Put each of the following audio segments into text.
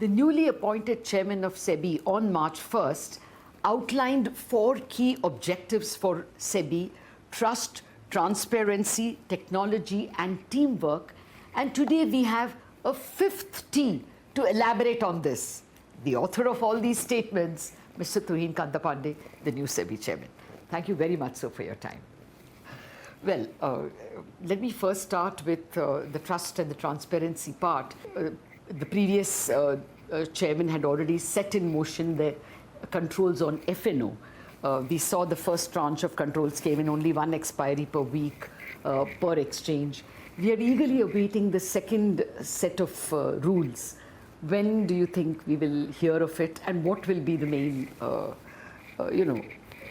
The newly appointed chairman of SEBI on March 1st outlined 4 key objectives for SEBI: trust, transparency, technology, and teamwork. And today we have a 5th T to elaborate on this. The author of all these statements, Mr. Tuhin Kanta Pandey, the new SEBI chairman. Thank you very much, sir, for your time. Well, let me first start with the trust and the transparency part. The previous chairman had already set in motion the controls on F&O. We saw the first tranche of controls came in, only 1 expiry per week per exchange. We are eagerly awaiting the second set of rules. When do you think we will hear of it, and what will be the main,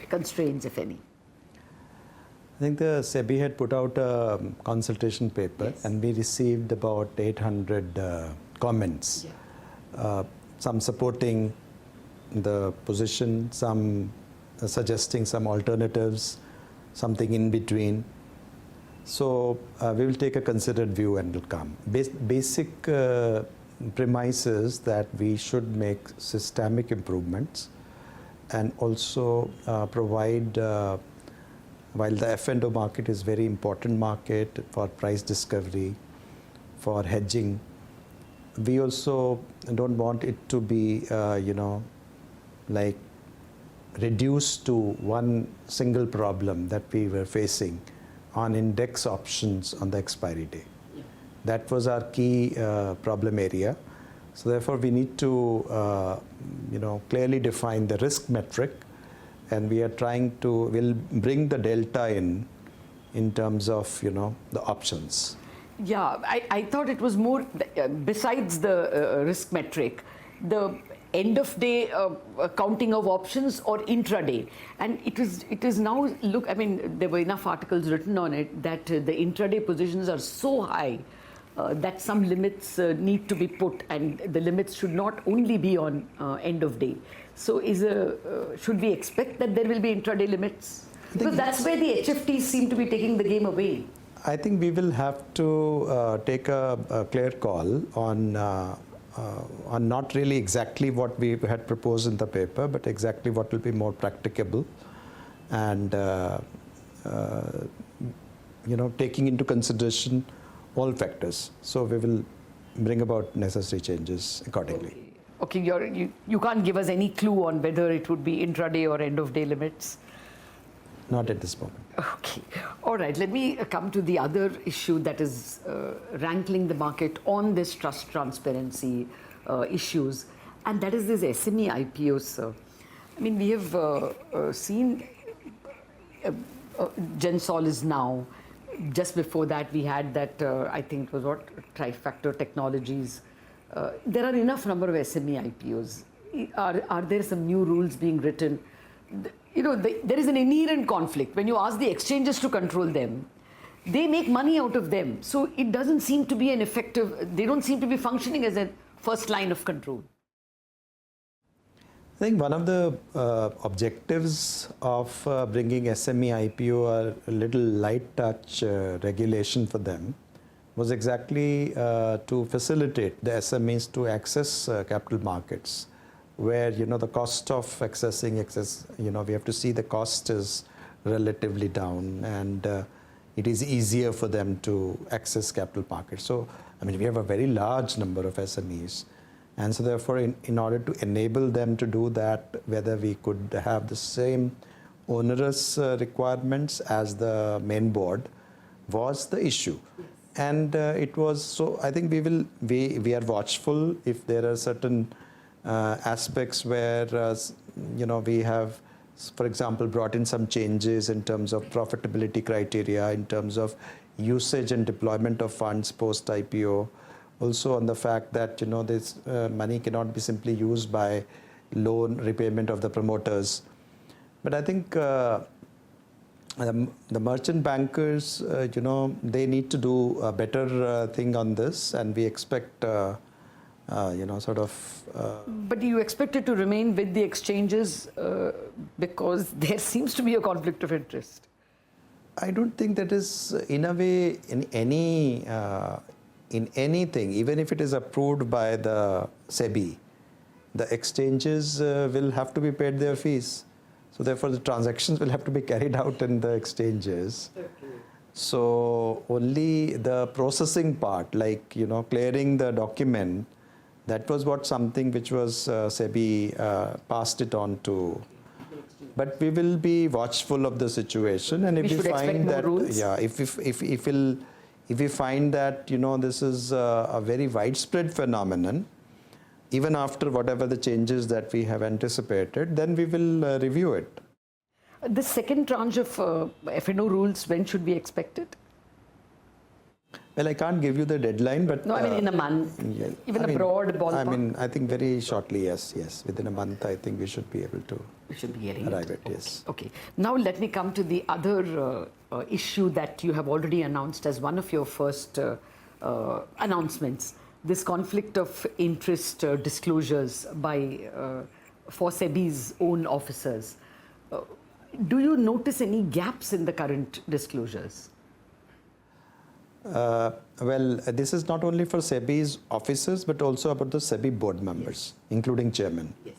constraints, if any? I think the SEBI had put out a consultation paper, yes, and we received about 800 comments, yeah, some supporting the position, some suggesting some alternatives, something in between. So we will take a considered view and will come. Basic premise is that we should make systemic improvements and also provide, while the F&O market is very important market for price discovery, for hedging, we also don't want it to be, like reduced to one single problem that we were facing on index options on the expiry day. Yeah. That was our key problem area. So therefore, we need to, clearly define the risk metric, and we are trying to, we'll bring the delta in terms of, the options. Yeah, I thought it was more, besides the risk metric, the end of day counting of options or intraday. And it is now, look, I mean, there were enough articles written on it that the intraday positions are so high that some limits need to be put, and the limits should not only be on end of day. So should we expect that there will be intraday limits? Because that's where the HFTs seem to be taking the game away. I think we will have to take a clear call on not really exactly what we had proposed in the paper, but exactly what will be more practicable, and taking into consideration all factors. So we will bring about necessary changes accordingly. Okay, you can't give us any clue on whether it would be intraday or end of day limits? Not at this moment. Okay. All right. Let me come to the other issue that is rankling the market on this trust transparency issues, and that is this SME IPOs, sir. I mean, we have seen Gensol is now. Just before that, we had that, I think it was what, Trifactor Technologies. There are enough number of SME IPOs. Are there some new rules being written? There is an inherent conflict. When you ask the exchanges to control them, they make money out of them. So it doesn't seem to be an effective, they don't seem to be functioning as a first line of control. I think one of the objectives of bringing SME IPO are a little light touch regulation for them was exactly to facilitate the SMEs to access capital markets, where the cost of accessing we have to see the cost is relatively down, and it is easier for them to access capital markets. So I mean, we have a very large number of SMEs, and so therefore in order to enable them to do that, whether we could have the same onerous requirements as the main board was the issue. And it was, so I think we are watchful if there are certain aspects where we have, for example, brought in some changes in terms of profitability criteria, in terms of usage and deployment of funds post IPO, also on the fact that this money cannot be simply used by loan repayment of the promoters. But I think the merchant bankers, they need to do a better thing on this, and we expect But do you expect it to remain with the exchanges because there seems to be a conflict of interest? I don't think that is, in a way, in anything, even if it is approved by the SEBI, the exchanges will have to be paid their fees. So therefore, the transactions will have to be carried out in the exchanges. Okay. So only the processing part, like clearing the document, that was something which was SEBI passed it on to. But we will be watchful of the situation, and if we find that, if we find that this is a very widespread phenomenon, even after whatever the changes that we have anticipated, then we will review it. The second tranche of F&O rules, when should we expect it? Well, I can't give you the deadline, but... No, I mean in a month, even a broad ballpark. I think very shortly, yes. Within a month, I think we should be able to arrive at, yes. Okay. Now let me come to the other issue that you have already announced as one of your first announcements. This conflict of interest disclosures for SEBI's own officers. Do you notice any gaps in the current disclosures? Well, this is not only for SEBI's officers, but also about the SEBI board members, including chairman. Yes.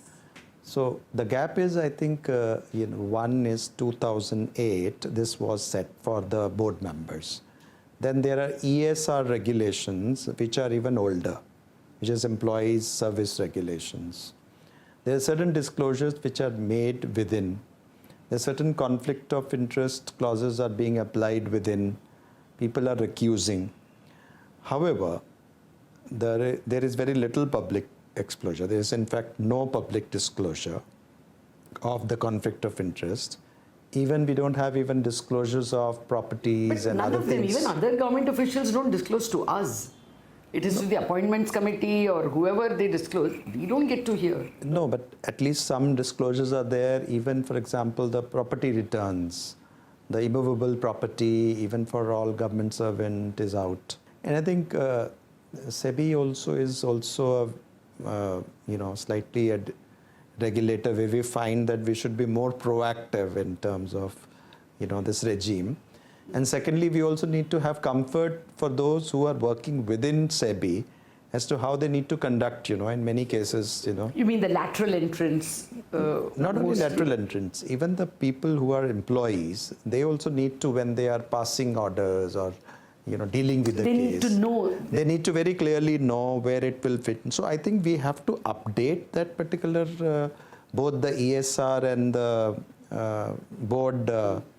So the gap is, I think, one is 2008. This was set for the board members. Then there are ESR regulations, which are even older, which is employees service regulations. There are certain disclosures which are made within. There are certain conflict of interest clauses are being applied within. People are recusing. However, there is very little public exposure. There is, in fact, no public disclosure of the conflict of interest. Even we don't have even disclosures of properties and other things. Even other government officials don't disclose to us. It is to the appointments committee or whoever they disclose. We don't get to hear. No, but at least some disclosures are there. Even, for example, the property returns, the immovable property, even for all government servant, is out. And I think SEBI also is also slightly a regulator where we find that we should be more proactive in terms of this regime. And secondly, we also need to have comfort for those who are working within SEBI as to how they need to conduct, in many cases, You mean the lateral entrance? Not only lateral entrance, even the people who are employees, they also need to, when they are passing orders or, dealing with the case. They need to know. They need to very clearly know where it will fit. So I think we have to update that particular, both the ESR and the board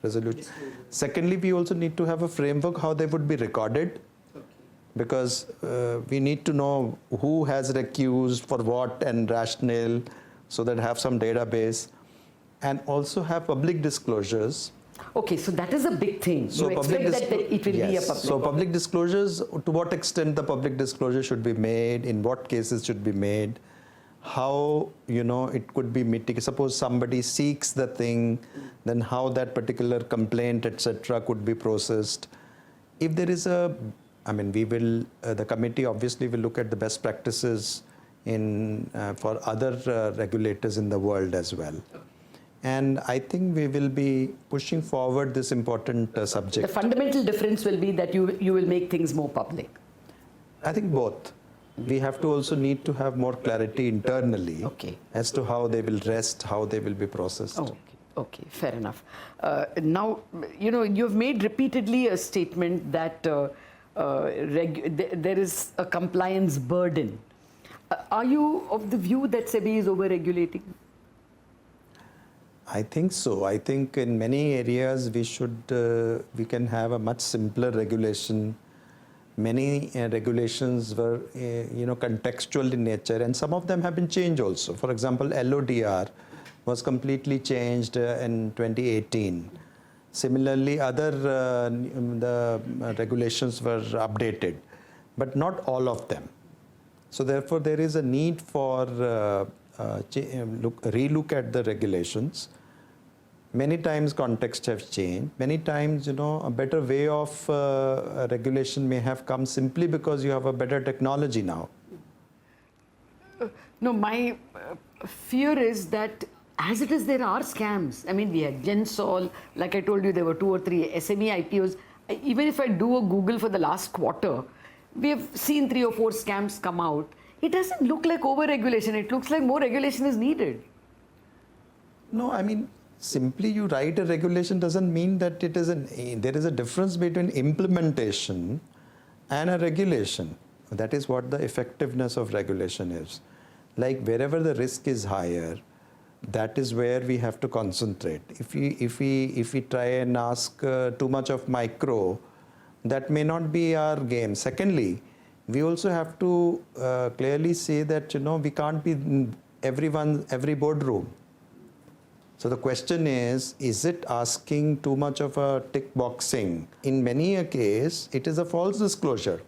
resolution. Secondly, we also need to have a framework how they would be recorded, because we need to know who has recused for what and rationale, so that have some database, and also have public disclosures. Okay, so that is a big thing. You expect that it will be a public. So public disclosures, to what extent the public disclosure should be made, in what cases should be made, how it could be mitigated. Suppose somebody seeks the thing, then how that particular complaint, etc., could be processed. If there is we will, the committee obviously will look at the best practices for other regulators in the world as well. And I think we will be pushing forward this important subject. The fundamental difference will be that you will make things more public. I think both. We have to also need to have more clarity internally as to how they will rest, how they will be processed. Okay, fair enough. Now, you've made repeatedly a statement that there is a compliance burden. Are you of the view that SEBI is over-regulating? I think so. I think in many areas we can have a much simpler regulation. Many regulations were, contextual in nature, and some of them have been changed also. For example, LODR was completely changed in 2018. Similarly, the regulations were updated, but not all of them. So therefore, there is a need for relook at the regulations. Many times context have changed. Many times, a better way of regulation may have come simply because you have a better technology now. No, my fear is that as it is, there are scams. I mean, we had Gensol. Like I told you, there were 2 or 3 SME IPOs. Even if I do a Google for the last quarter, we have seen 3 or 4 scams come out. It doesn't look like over-regulation. It looks like more regulation is needed. No, I mean, simply you write a regulation doesn't mean that it is there is a difference between implementation and a regulation. That is what the effectiveness of regulation is. Like wherever the risk is higher, that is where we have to concentrate. If we try and ask too much of micro, that may not be our game. Secondly, we also have to clearly say that we can't be in every boardroom. So the question is it asking too much of a tick boxing? In many a case, it is a false disclosure.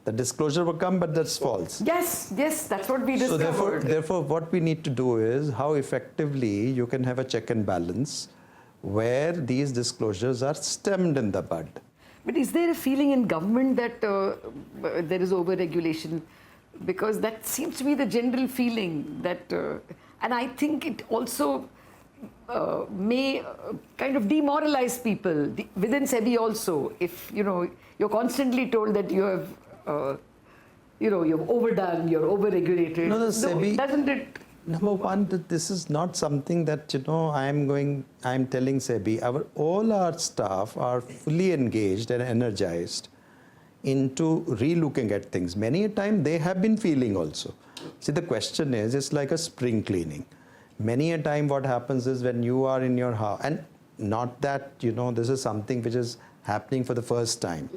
The disclosure will come, but that's false. Yes, that's what we discovered. So therefore, what we need to do is how effectively you can have a check and balance where these disclosures are stemmed in the bud. But is there a feeling in government that there is over-regulation? Because that seems to be the general feeling that, and I think it also may kind of demoralize people within SEBI also. If you're constantly told that you have, you've overdone, you're over-regulated. No, SEBI, doesn't it? Number one, that this is not something that I'm telling SEBI. All our staff are fully engaged and energized into re-looking at things. Many a time they have been feeling also. See, the question is, it's like a spring cleaning. Many a time what happens is when you are in your house, and not that, this is something which is happening for the first time.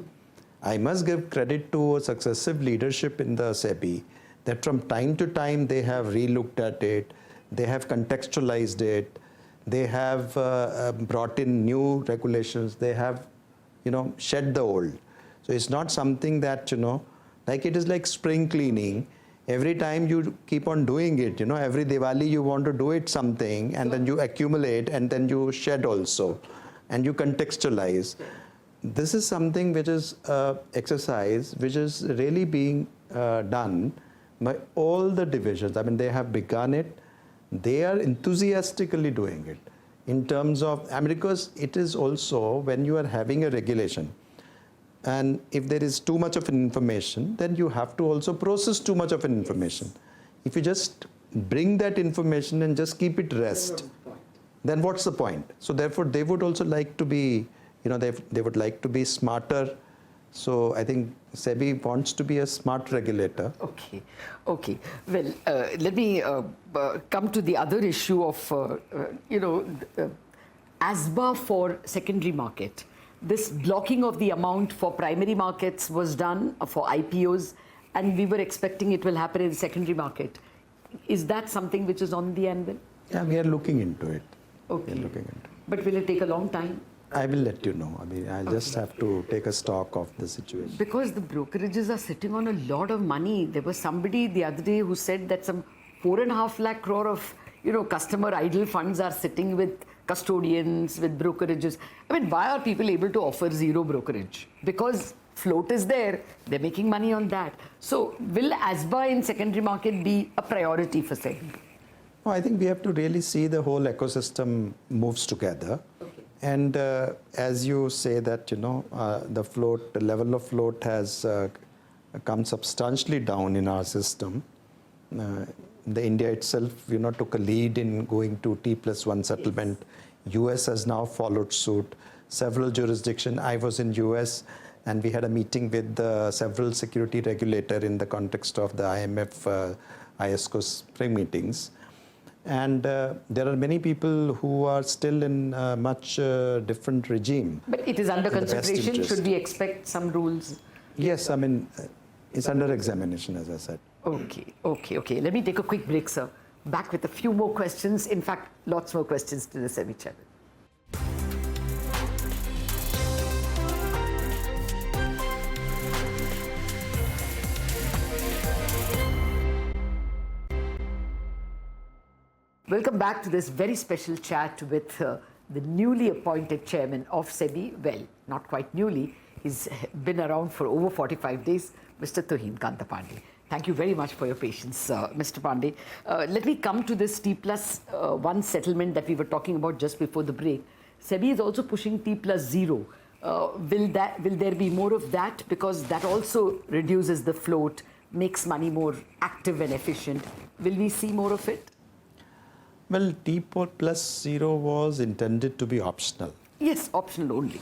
I must give credit to successive leadership in the SEBI that from time to time they have re-looked at it, they have contextualized it, they have brought in new regulations, they have, shed the old. So it's not something that, like it is like spring cleaning. Every time you keep on doing it, every Diwali you want to do it something and then you accumulate and then you shed also and you contextualize. This is something which is exercise which is really being done by all the divisions. I mean, they have begun it. They are enthusiastically doing it in terms of, because it is also when you are having a regulation, and if there is too much of information, then you have to also process too much of information. If you just bring that information and just keep it rest, then what's the point? So therefore, they would also like to be, they would like to be smarter. So I think SEBI wants to be a smart regulator. Okay. Well, let me come to the other issue of, ASBA for secondary market. This blocking of the amount for primary markets was done for IPOs, and we were expecting it will happen in the secondary market. Is that something which is on the anvil? Yeah, we are looking into it. Okay. We are looking into it. But will it take a long time? I will let you know. I just have to take a stock of the situation. Because the brokerages are sitting on a lot of money. There was somebody the other day who said that some 4.5 lakh crore of, customer idle funds are sitting with custodians, with brokerages. I mean, why are people able to offer zero brokerage? Because float is there, they're making money on that. So will ASBA in secondary market be a priority for SEBI? I think we have to really see the whole ecosystem moves together. Okay. And as you say that, the level of float has come substantially down in our system. The India itself, took a lead in going to T+1 settlement. Yes. US has now followed suit. Several jurisdictions. I was in US and we had a meeting with several security regulator in the context of the IMF ISCO spring meetings. And there are many people who are still in a much different regime. But it is under consideration. Should we expect some rules? Yes, it's under examination, as I said. Okay. Let me take a quick break, sir. Back with a few more questions. In fact, lots more questions to the SEBI chairman. Welcome back to this very special chat with the newly appointed chairman of SEBI. Well, not quite newly. He's been around for over 45 days, Mr. Tuhin Kanta Pandey. Thank you very much for your patience, Mr. Pandey. Let me come to this T+1 settlement that we were talking about just before the break. SEBI is also pushing T+0. Will there be more of that? Because that also reduces the float makes money more active and efficient. Will we see more of it? Well, T+0 was intended to be optional. Yes, optional only.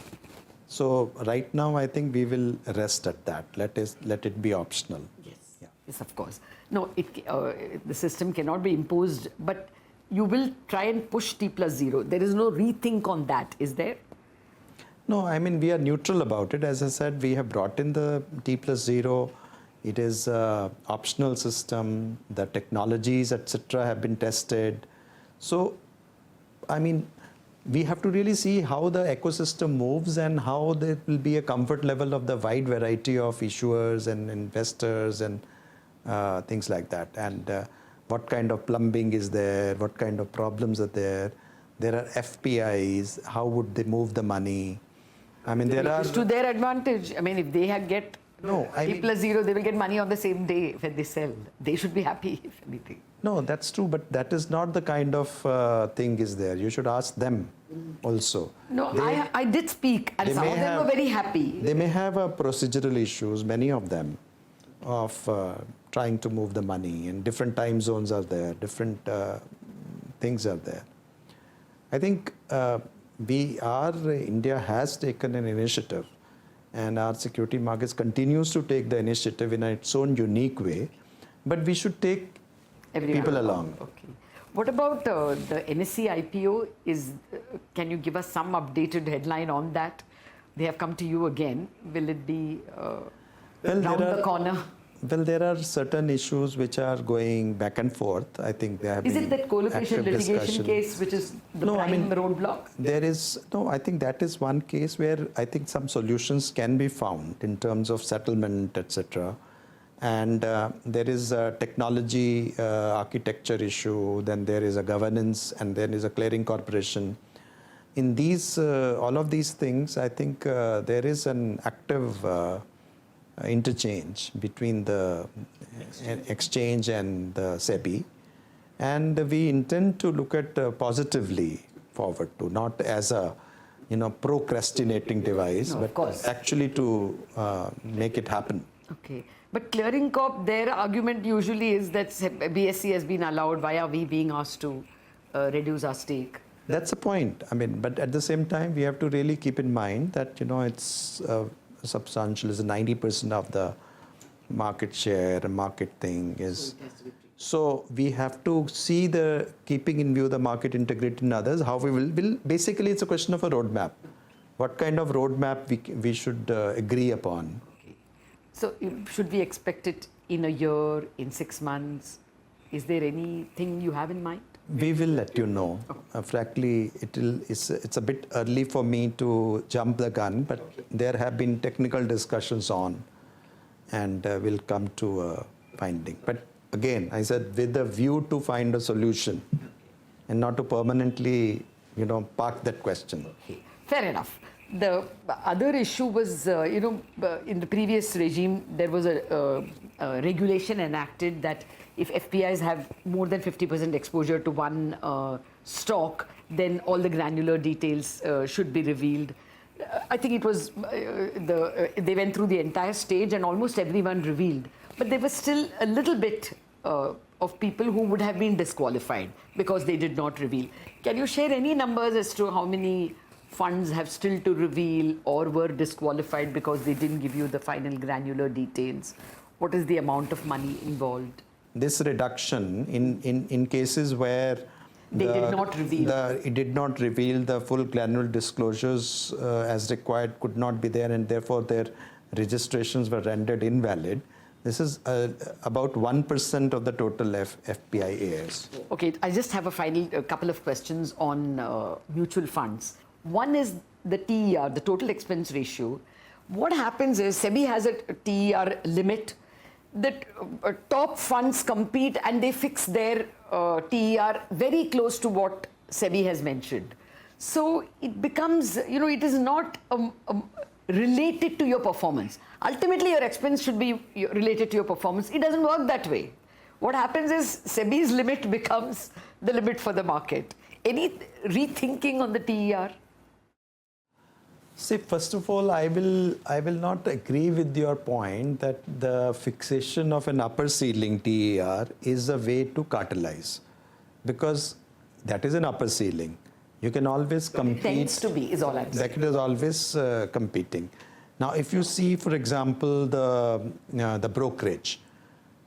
So right now, I think we will rest at that. Let it be optional. Yes, Yeah. yes, of course. No, the system cannot be imposed, but you will try and push T+0. There is no rethink on that, is there? No, I mean, we are neutral about it. As I said, we have brought in the T+0. It is an optional system. The technologies, etc., have been tested. So, I mean, we have to really see how the ecosystem moves and how there will be a comfort level of the wide variety of issuers and investors and things like that. And what kind of plumbing is there? What kind of problems are there? There are FPIs. How would they move the money? I mean, there are... It's to their advantage. I mean, if they get T+0, they will get money on the same day when they sell. They should be happy, if anything. No, that's true, but that is not the kind of thing is there. You should ask them also. No, I did speak, and some of them were very happy. They may have procedural issues, many of them, of trying to move the money, and different time zones are there, different things are there. I think India has taken an initiative, and our security markets continues to take the initiative in its own unique way, but we should take people along. Okay. What about the NSE IPO? Can you give us some updated headline on that? They have come to you again. Will it be round the corner? Well, there are certain issues which are going back and forth. I think there have been Is it that co-location litigation discussion. case which is the prime roadblock? There is, no, I think that is one case where I think some solutions can be found in terms of settlement, etc. And there is a technology architecture issue, then there is a governance, and then is a clearing corporation. In these, all of these things, I think there is an active interchange between the exchange and the SEBI. And we intend to look at positively forward to, not as a procrastinating device, but actually to make it happen. Okay. But Clearing Corp, their argument usually is that BSE has been allowed. Why are we being asked to reduce our stake? That's the point. I mean, but at the same time, we have to really keep in mind that, it's substantial, is 90% of the market share, market thing is. So we have to see keeping in view the market integrity in others, how we will basically it's a question of a roadmap. What kind of roadmap we should agree upon. So should we expect it in a year, in 6 months? Is there anything you have in mind? We will let you know. Frankly, it's a bit early for me to jump the gun, but there have been technical discussions on, and we'll come to a finding. But again, I said with a view to find a solution and not to permanently, park that question. Okay. Fair enough. The other issue was, in the previous regime, there was a regulation enacted that if FPIs have more than 50% exposure to one stock, then all the granular details should be revealed. I think it was, they went through the entire stage and almost everyone revealed. But there was still a little bit of people who would have been disqualified because they did not reveal. Can you share any numbers as to how many funds have still to reveal or were disqualified because they didn't give you the final granular details? What is the amount of money involved? This reduction in cases where it did not reveal the full granular disclosures as required could not be there, and therefore their registrations were rendered invalid. This is about 1% of the total FPIAs. Okay, I just have a couple of questions on mutual funds. One is the TER, the total expense ratio. What happens is SEBI has a TER limit that top funds compete and they fix their TER very close to what SEBI has mentioned. So it becomes, it is not related to your performance. Ultimately, your expense should be related to your performance. It doesn't work that way. What happens is SEBI's limit becomes the limit for the market. Any rethinking on the TER? See, first of all, I will not agree with your point that the fixation of an upper ceiling TER is a way to cartelize, because that is an upper ceiling. You can always compete. It tends to be, is all I'm saying. That it is always competing. Now, if you see, for example, the brokerage.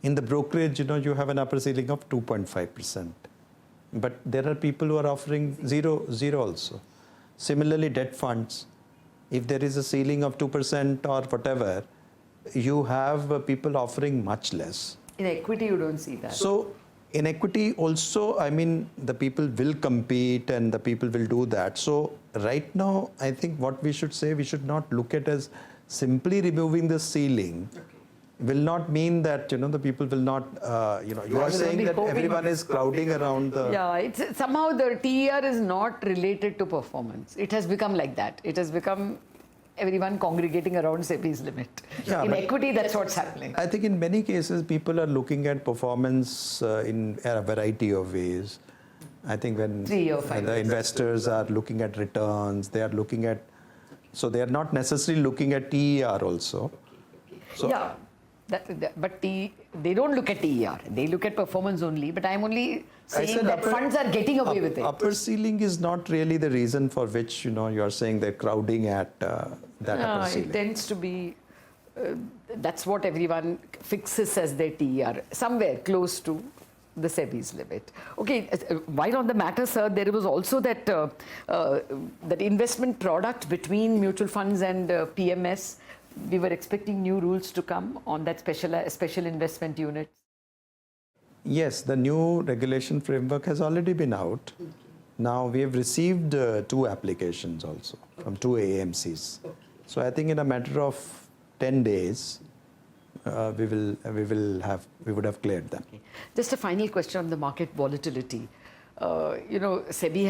In the brokerage, you have an upper ceiling of 2.5%. But there are people who are offering zero also. Similarly, debt funds. If there is a ceiling of 2% or whatever, you have people offering much less. In equity, you don't see that. So, in equity also, I mean, the people will compete and the people will do that. So, right now, I think what we should say, we should not look at as simply removing the ceiling. Okay. Will not mean that, the people will not, you are saying that everyone is crowding around the... Yeah, it's somehow the TER is not related to performance. It has become like that. It has become everyone congregating around SEBI's limit. Yeah, in equity, that's what's happening. I think in many cases, people are looking at performance in a variety of ways. I think when 3 or 5 the investors are looking at returns, they are looking at... So they are not necessarily looking at TER also. So, yeah. But they don't look at TER. They look at performance only. But I'm only saying that funds are getting away with it. Upper ceiling is not really the reason for which, you're saying they're crowding at that upper ceiling. It tends to be, that's what everyone fixes as their TER, somewhere close to the SEBI's limit. Okay, while on the matter, sir, there was also that, that investment product between mutual funds and PMS. We were expecting new rules to come on that special investment unit. Yes, the new regulation framework has already been out. Okay. Now we have received 2 applications also from 2 AMCs. Okay. So I think in a matter of 10 days, we would have cleared them. Okay. Just a final question on the market volatility. SEBI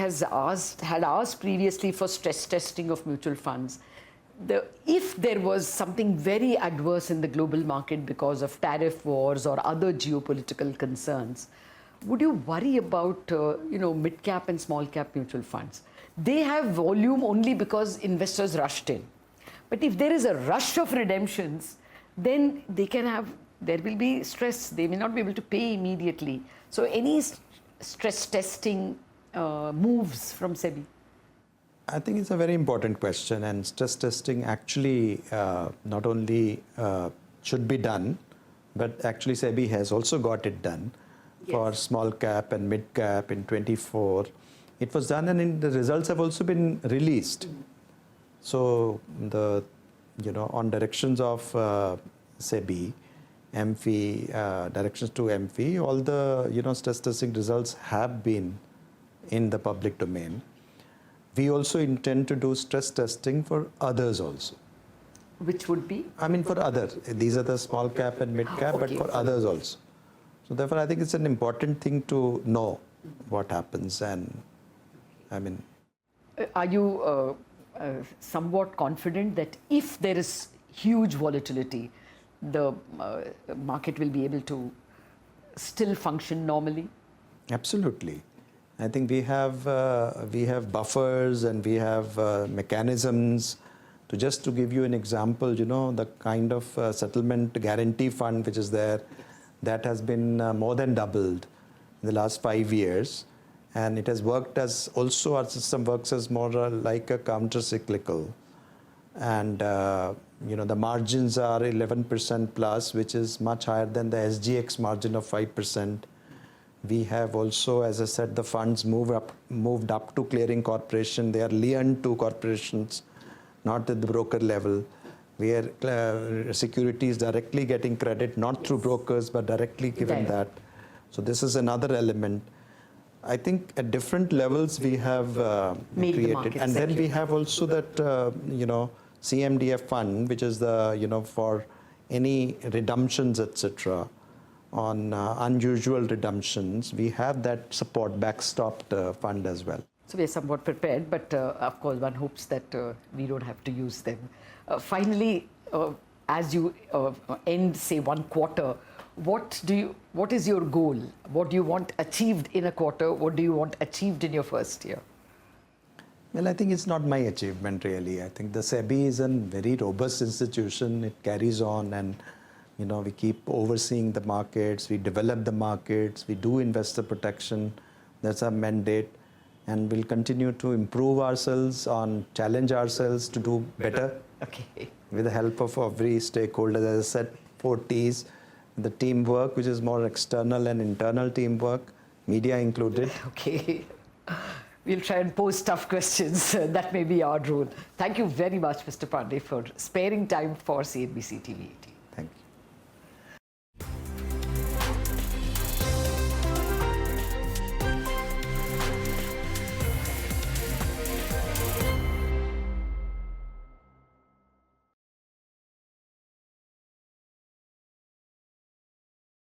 had asked previously for stress testing of mutual funds. If there was something very adverse in the global market because of tariff wars or other geopolitical concerns, would you worry about mid-cap and small-cap mutual funds? They have volume only because investors rushed in. But if there is a rush of redemptions, then there will be stress. They may not be able to pay immediately. So any stress testing moves from SEBI? I think it's a very important question, and stress testing actually not only should be done, but actually SEBI has also got it done. Yes. For small cap and mid cap in 24. It was done, and the results have also been released. So on directions of SEBI, MFI, directions to MFI, all the stress testing results have been in the public domain. We also intend to do stress testing for others also. Which would be? I mean, for others. These are the small cap and mid cap, but for others also. So therefore, I think it's an important thing to know what happens. And I mean... Are you somewhat confident that if there is huge volatility, the market will be able to still function normally? Absolutely. I think we have buffers and we have mechanisms. To give you an example, the kind of settlement guarantee fund which is there, that has been more than doubled in the last 5 years, and it has worked as also our system works as more like a counter-cyclical, and the margins are 11% plus, which is much higher than the SGX margin of 5%. We have also, as I said, the funds moved up to clearing corporation. They are lien to corporations, not at the broker level. We are Securities directly getting credit, not through brokers, but directly given that. So this is another element. I think at different levels we have created. And then we have also that, CMDF fund, which is the, for any redemptions, etc. On unusual redemptions, we have that support backstopped fund as well. So we are somewhat prepared, but of course one hopes that we don't have to use them. Finally, as you end, say, one quarter, what is your goal? What do you want achieved in a quarter? What do you want achieved in your first year? Well, I think it's not my achievement really. I think the SEBI is a very robust institution. It carries on, and we keep overseeing the markets, we develop the markets, we do investor protection. That's our mandate, and we'll continue to improve ourselves, challenge ourselves to do better. Okay. With the help of every stakeholder. As I said, 4 T's, the teamwork, which is more external and internal teamwork, media included. Okay. We'll try and pose tough questions. That may be our rule. Thank you very much, Mr. Pandey, for sparing time for CNBC TV18.